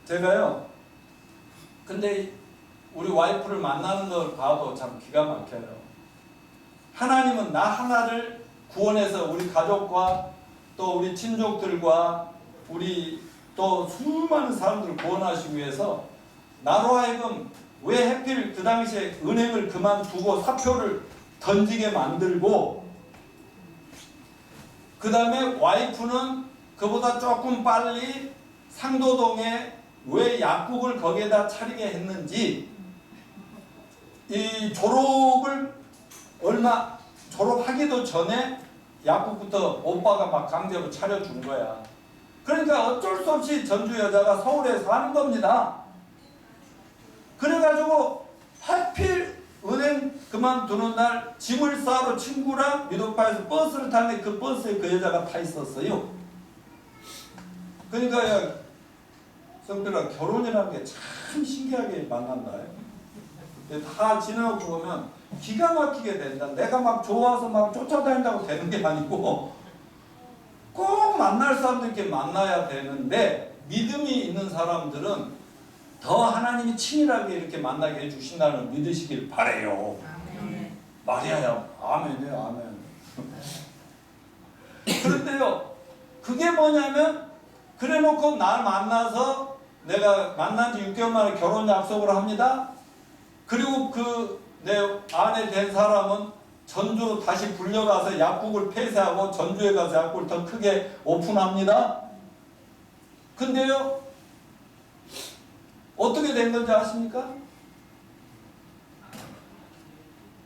제가요. 근데 우리 와이프를 만나는 걸 봐도 참 기가 막혀요. 하나님은 나 하나를 구원해서 우리 가족과 또 우리 친족들과 우리 또 수많은 사람들을 구원하시기 위해서 나로 하여금 왜 하필 그 당시에 은행을 그만두고 사표를 던지게 만들고 그 다음에 와이프는 그보다 조금 빨리 상도동에 왜 약국을 거기에다 차리게 했는지 이 졸업하기도 전에 약국부터 오빠가 막 강제로 차려준 거야. 그러니까 어쩔 수 없이 전주 여자가 서울에 사는 겁니다. 그래가지고 하필 은행 그만두는 날 짐을 싸러 친구랑 미도파에서 버스를 타는데 그 버스에 그 여자가 타 있었어요. 그러니까 야 성필아 결혼이라는 게 참 신기하게 만난다. 다 지나고 보면 기가 막히게 된다. 내가 막 좋아서 막 쫓아다닌다고 되는 게 아니고 꼭 만날 사람들께 만나야 되는데 믿음이 있는 사람들은 더 하나님이 친밀하게 이렇게 만나게 해주신다는 걸 믿으시길 바래요. 마리아야, 아멘이요, 아멘. 그런데요, 그게 뭐냐면, 그래 놓고 날 만나서 내가 만난 지 6개월 만에 결혼 약속을 합니다. 그리고 그 내 아내 된 사람은 전주로 다시 불려가서 약국을 폐쇄하고 전주에 가서 약국을 더 크게 오픈합니다. 근데요, 어떻게 된 건지 아십니까?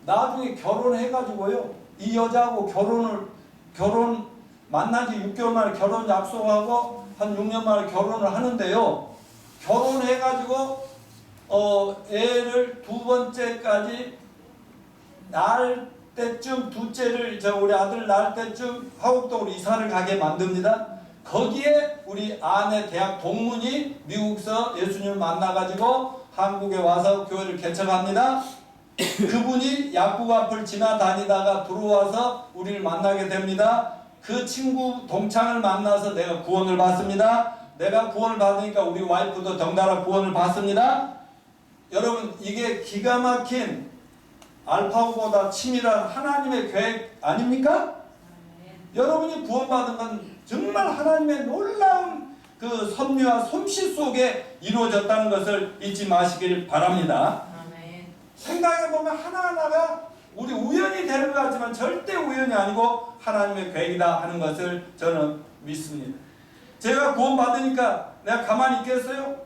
나중에 결혼해가지고요, 이 여자하고 결혼 만난 지 6개월 만에 결혼 약속하고 한 6년 만에 결혼을 하는데요, 결혼해가지고 애를 두 번째까지 낳을 때쯤, 둘째를 우리 아들 낳을 때쯤 화곡동으로 이사를 가게 만듭니다. 거기에 우리 아내 대학 동문이 미국서 예수님을 만나가지고 한국에 와서 교회를 개척합니다. 그분이 약국 앞을 지나다니다가 들어와서 우리를 만나게 됩니다. 그 친구 동창을 만나서 내가 구원을 받습니다. 내가 구원을 받으니까 우리 와이프도 덩달아 구원을 받습니다. 여러분, 이게 기가 막힌 알파고보다 치밀한 하나님의 계획 아닙니까? 여러분이 구원받은 건 정말 하나님의 놀라운 그 섭리와 솜씨 속에 이루어졌다는 것을 잊지 마시길 바랍니다. 생각해보면 하나하나가 우리 우연이 되는 것 같지만 절대 우연이 아니고 하나님의 계획이다 하는 것을 저는 믿습니다. 제가 구원받으니까 내가 가만히 있겠어요?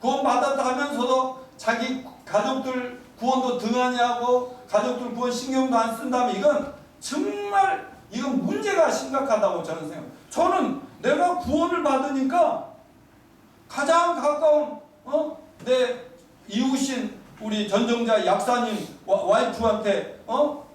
구원받았다 하면서도 자기 가족들 구원도 등한히 하고 가족들 구원 신경도 안 쓴다면 이건 정말 이건 문제가 심각하다고 저는 생각합니다. 저는 내가 구원을 받으니까 가장 가까운 내 이웃인 우리 전정자 약사님 와이프한테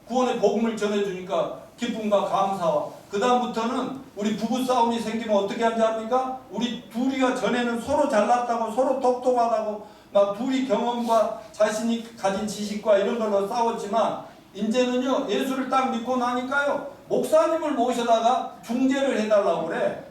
구원의 복음을 전해주니까 기쁨과 감사와, 그 다음부터는 우리 부부싸움이 생기면 어떻게 하는지 압니까? 우리 둘이가 전에는 서로 잘났다고 서로 똑똑하다고 막 둘이 경험과 자신이 가진 지식과 이런 걸로 싸웠지만 이제는요, 예수를 딱 믿고 나니까요, 목사님을 모셔다가 중재를 해달라고 그래.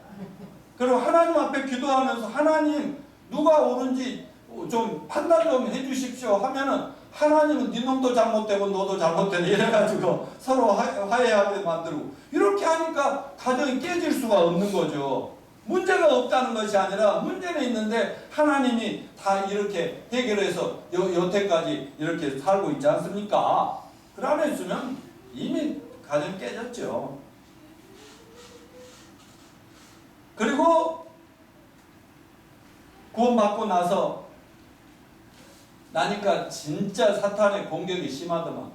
그리고 하나님 앞에 기도하면서 하나님 누가 옳은지 좀 판단 좀 해주십시오 하면은 하나님은 네 놈도 잘못되고 너도 잘못되네 이래가지고 서로 화해하게 만들고, 이렇게 하니까 가정이 깨질 수가 없는 거죠. 문제가 없다는 것이 아니라 문제는 있는데 하나님이 다 이렇게 해결해서 여태까지 이렇게 살고 있지 않습니까? 그러면 있으면 이미 가정이 깨졌죠. 그리고 구원받고 나니까 진짜 사탄의 공격이 심하더만.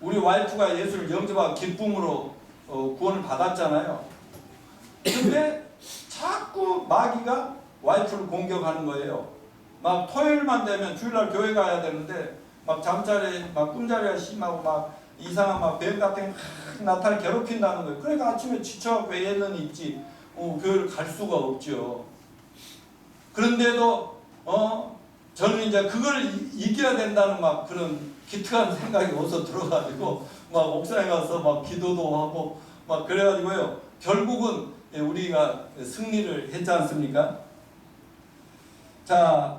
우리 와이프가 예수를 영접하고 기쁨으로 구원을 받았잖아요. 근데 자꾸 마귀가 와이프를 공격하는 거예요. 막 토요일만 되면 주일날 교회 가야 되는데 막 잠자리 막 꿈자리가 심하고 막 이상한 막 뱀 같은 나타나 괴롭힌다는 거예요. 그러니까 아침에 지쳐갖고 애는 있지 교회를 갈 수가 없죠. 그런데도 저는 이제 그걸 이겨야 된다는 막 그런 기특한 생각이 어서 들어가지고 막 옥상에 가서 막 기도도 하고 막 그래가지고요, 결국은 우리가 승리를 했지 않습니까? 자,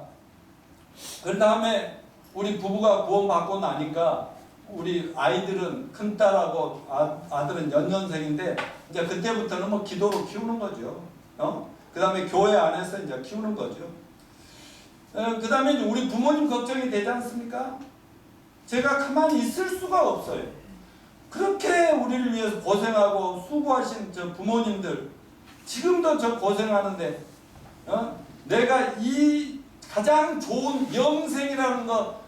그 다음에 우리 부부가 구원받고 나니까 우리 아이들은 큰딸하고 아들은 연년생인데 이제 그때부터는 뭐 기도로 키우는 거죠. 그 다음에 교회 안에서 이제 키우는 거죠. 그 다음에 이제 우리 부모님 걱정이 되지 않습니까? 제가 가만히 있을 수가 없어요. 그렇게 우리를 위해서 고생하고 수고하신 저 부모님들, 지금도 저 고생하는데 내가 이 가장 좋은 영생이라는 것,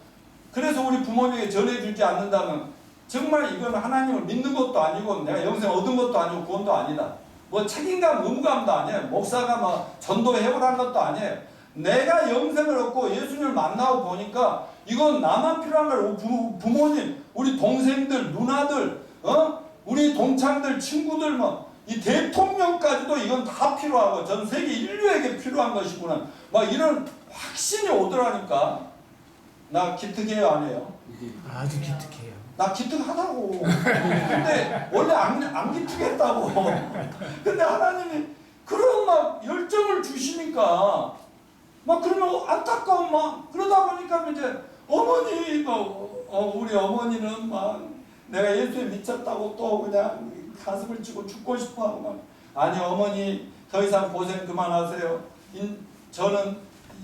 그래서 우리 부모님에게 전해주지 않는다면 정말 이건 하나님을 믿는 것도 아니고 내가 영생 얻은 것도 아니고 구원도 아니다. 뭐 책임감, 의무감도 아니에요. 목사가 뭐 전도해오라는 것도 아니에요. 내가 영생을 얻고 예수님을 만나고 보니까 이건 나만 필요한 걸 부모님, 우리 동생들, 누나들, 우리 동창들, 친구들, 뭐 이 대통령까지도 이건 다 필요하고 전 세계 인류에게 필요한 것이구나. 막 이런 확신이 오더라니까. 나 기특해요, 안 해요? 아주 기특해요. 나 기특하다고. 근데 원래 안 기특했다고. 근데 하나님이 그런 막 열정을 주시니까 막 그러면 안타까운 막 그러다 보니까 이제 어머니 우리 어머니는 막 내가 예수에 미쳤다고 또 그냥 가슴을 치고 죽고 싶어하고 막 아니 어머니 더 이상 고생 그만하세요. 저는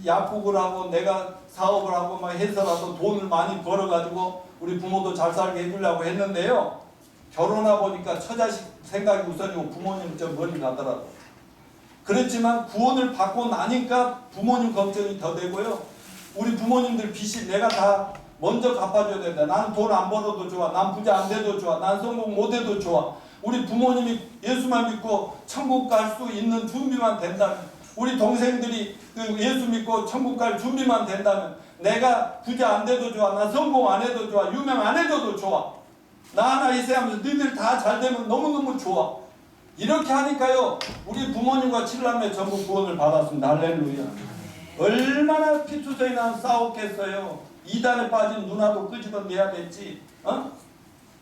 약국을 하고 내가 사업을 하고 막 해서라도 돈을 많이 벌어가지고 우리 부모도 잘 살게 해주려고 했는데요. 결혼하고 보니까 처자식 생각이 우선이고 부모님 좀 멀리 가더라고. 그랬지만 구원을 받고 나니까 부모님 걱정이 더 되고요. 우리 부모님들 빚이 내가 다 먼저 갚아줘야 된다. 나는 돈 안 벌어도 좋아. 난 부자 안 돼도 좋아. 난 성공 못 해도 좋아. 우리 부모님이 예수만 믿고 천국 갈 수 있는 준비만 된다면, 우리 동생들이 예수 믿고 천국 갈 준비만 된다면, 내가 부자 안 돼도 좋아. 나 성공 안 해도 좋아. 유명 안 해도 좋아. 나 하나 있어야 하면서 너희들 다 잘 되면 너무너무 좋아. 이렇게 하니까요, 우리 부모님과 칠남매 전부 구원을 받았습니다. 할렐루야. 얼마나 피투성이나 싸웠겠어요. 이단에 빠진 누나도 끄집어내야 됐지.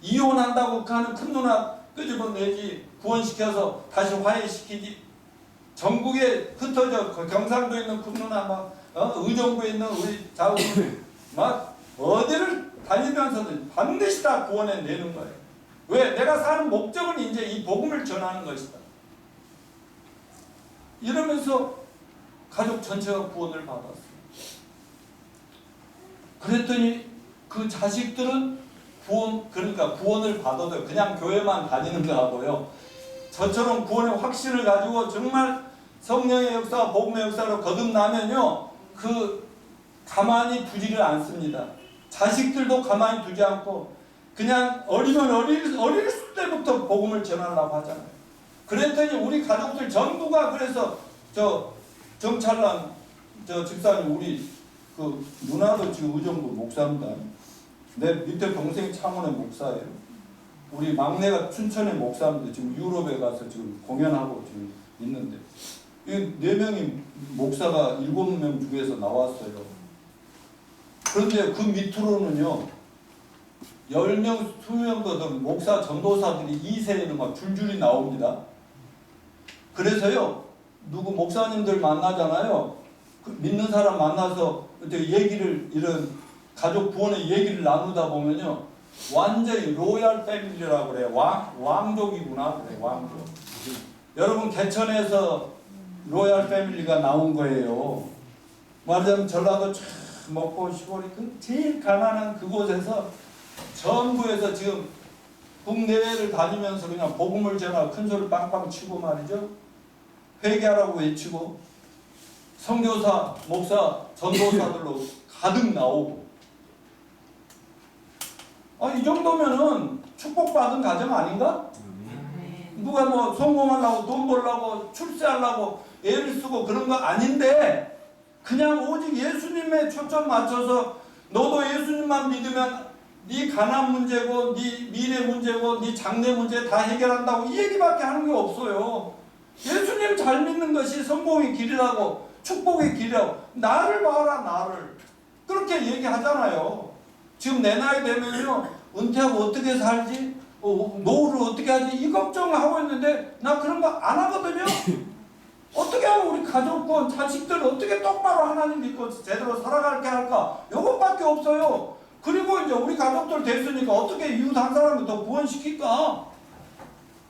이혼한다고 하는 큰 누나 끄집어내지. 구원시켜서 다시 화해시키지. 전국에 흩어져 경상도에 있는 큰 누나 막 의정부에 있는 우리 자우 막 어디를 다니면서도 반드시 다 구원해내는 거예요. 왜? 내가 사는 목적은 이제 이 복음을 전하는 것이다. 이러면서 가족 전체가 구원을 받았어요. 그랬더니 그 자식들은 그러니까 구원을 받아도 그냥 교회만 다니는 거 하고요. 저처럼 구원의 확신을 가지고 정말 성령의 역사와 복음의 역사로 거듭나면요, 가만히 두지를 않습니다. 자식들도 가만히 두지 않고 그냥 어리면 어릴 때부터 복음을 전하려고 하잖아요. 그랬더니 우리 가족들 전부가 그래서 정찰랑 집사님 우리 누나도 지금 의정부 목사입니다. 내 밑에 동생이 창원의 목사예요. 우리 막내가 춘천의 목사인데 지금 유럽에 가서 지금 공연하고 지금 있는데 이 4명이 목사가 7명 중에서 나왔어요. 그런데 그 밑으로는요 10명, 20명도 더 목사 전도사들이 2세에는 막 줄줄이 나옵니다. 그래서요 누구 목사님들 만나잖아요. 믿는 사람 만나서 이런 가족 구원의 얘기를 나누다 보면요 완전히 로얄 패밀리라고 그래요. 왕족이구나 그래. 왕족. 여러분 개천에서 로얄 패밀리가 나온 거예요. 말하자면 전라도 쫙 먹고 시골이 제일 가난한 그곳에서 전부에서 지금 국내외를 다니면서 그냥 복음을 전하고 큰 소리 빵빵 치고 말이죠. 회개하라고 외치고 선교사, 목사, 전도사들로 가득 나오고 이 정도면은 축복받은 가정 아닌가? 누가 뭐 성공하려고 돈 벌려고 출세하려고 애를 쓰고 그런 거 아닌데 그냥 오직 예수님에 초점 맞춰서 너도 예수님만 믿으면 네 가난 문제고 네 미래 문제고 네 장래 문제 다 해결한다고 이 얘기밖에 하는 게 없어요. 예수님 잘 믿는 것이 성공의 길이라고 축복의 길이라고. 나를 봐라 나를. 그렇게 얘기하잖아요. 지금 내 나이 되면요 은퇴하고 어떻게 살지? 노후를 어떻게 하지? 이 걱정을 하고 있는데 나 그런 거 안 하거든요. 어떻게 하면 우리 가족과 자식들 어떻게 똑바로 하나님 믿고 제대로 살아갈게 할까? 이것밖에 없어요. 그리고 이제 우리 가족들 됐으니까 어떻게 이웃 한 사람을 더 구원시킬까?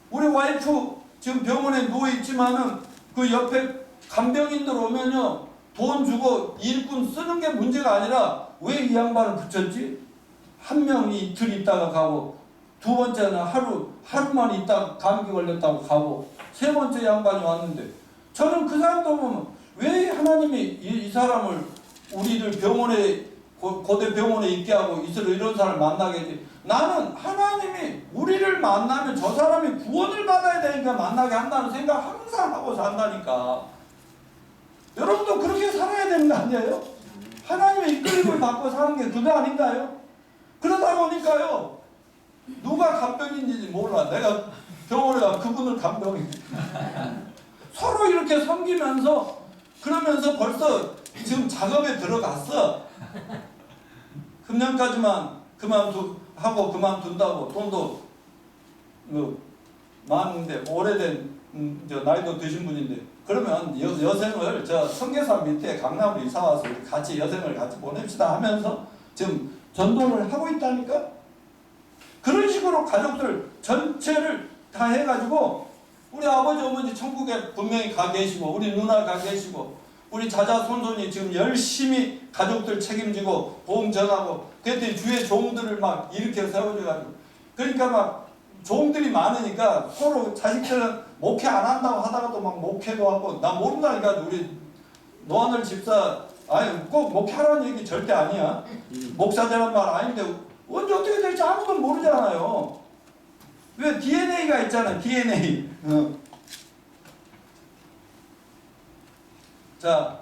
우리 와이프 지금 병원에 누워있지만은 그 옆에 간병인들 오면요 돈 주고 일꾼 쓰는 게 문제가 아니라 왜 이 양반을 붙였지? 한 명이 이틀 있다가 가고 두 번째는 하루만 있다가 감기 걸렸다고 가고 세 번째 양반이 왔는데 저는 그 사람도 보면 왜 하나님이 이 사람을 우리를 병원에 고대 병원에 있게 하고 이런 사람을 만나게 했지. 나는 하나님이 우리를 만나면 저 사람이 구원을 받아야 되니까 만나게 한다는 생각 항상 하고 산다니까. 여러분도 그렇게 살아야 되는 거 아니에요? 하나님의 이끌림을 받고 사는 게 그거 아닌가요? 그러다 보니까요 누가 간병인지 몰라. 내가 병원에 가 그분을 간병인 서로 이렇게 섬기면서 그러면서 벌써 지금 작업에 들어갔어. 금년까지만 그만둔다고 돈도 많은데 오래된 저 나이도 드신 분인데 그러면 여생을 저 청계산 밑에 강남으로 이사 와서 우리 같이 여생을 같이 보냅시다 하면서 지금 전도를 하고 있다니까. 그런 식으로 가족들 전체를 다 해가지고 우리 아버지 어머니 천국에 분명히 가 계시고 우리 누나 가 계시고 우리 자자 손손이 지금 열심히 가족들 책임지고 보험 전하고 그랬더니 주위에 종들을 막 일으켜 세워줘가지고 그러니까 막 종들이 많으니까 서로 자식들은 목회 안 한다고 하다가도 막 목회도 하고 나 모른다니까. 우리 노하늘 집사 아니 꼭 목회하라는 얘기 절대 아니야. 목사되란 말 아닌데 언제 어떻게 될지 아무도 모르잖아요. 왜 DNA가 있잖아. DNA. 자,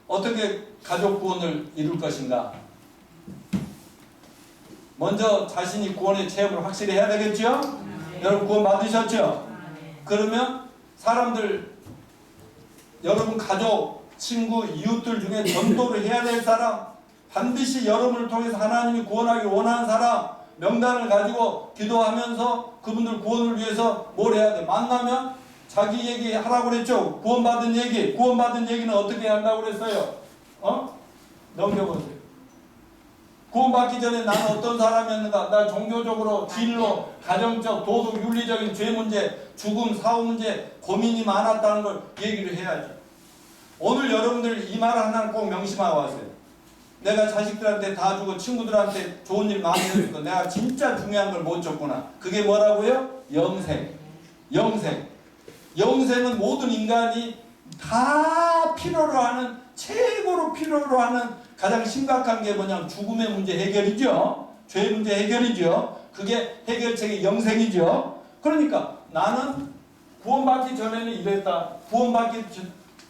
어떻게 가족 구원을 이룰 것인가? 먼저 자신이 구원의 체험을 확실히 해야 되겠죠? 여러분 구원 받으셨죠? 그러면 사람들, 여러분 가족, 친구, 이웃들 중에 전도를 해야 될 사람, 반드시 여러분을 통해서 하나님이 구원하기 원하는 사람 명단을 가지고 기도하면서 그분들 구원을 위해서 뭘 해야 돼? 만나면 자기 얘기 하라고 그랬죠? 구원받은 얘기. 구원받은 얘기는 어떻게 한다고 그랬어요? 넘겨보세요. 구원받기 전에 나는 어떤 사람이었는가? 나 종교적으로, 진로, 가정적, 도덕, 윤리적인 죄 문제, 죽음, 사후 문제, 고민이 많았다는 걸 얘기를 해야지. 오늘 여러분들 이 말 하나는 꼭 명심하고 하세요. 내가 자식들한테 다 주고 친구들한테 좋은 일 많이 해주고 내가 진짜 중요한 걸 못 줬구나. 그게 뭐라고요? 영생. 영생. 영생은 모든 인간이 다 필요로 하는, 최고로 필요로 하는 가장 심각한 게 뭐냐면 죽음의 문제 해결이죠. 죄 문제 해결이죠. 그게 해결책이 영생이죠. 그러니까 나는 구원받기 전에는 이랬다.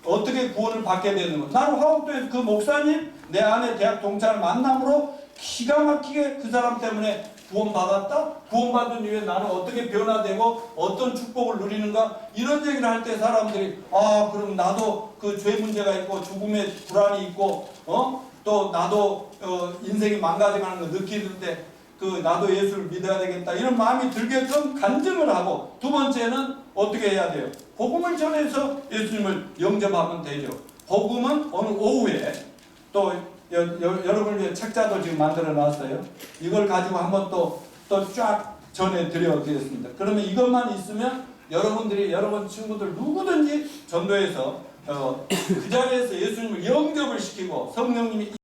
어떻게 구원을 받게 되는 거? 나는 화곡도에서 그 목사님, 내 아내 대학 동창을 만남으로 기가 막히게 그 사람 때문에 구원받았다? 구원받은 이후에 나는 어떻게 변화되고 어떤 축복을 누리는가? 이런 얘기를 할 때 사람들이 그럼 나도 그 죄 문제가 있고 죽음의 불안이 있고 또 나도 인생이 망가져가는 거 느끼는데 나도 예수를 믿어야 되겠다 이런 마음이 들게끔 간증을 하고, 두 번째는 어떻게 해야 돼요? 복음을 전해서 예수님을 영접하면 되죠. 복음은 오늘 오후에 또 여러분을 위해 책자도 지금 만들어 놨어요. 이걸 가지고 한번 또 쫙 전해드려 드리겠습니다. 그러면 이것만 있으면 여러분들이 여러분 친구들 누구든지 전도해서 그 자리에서 예수님을 영접을 시키고 성령님이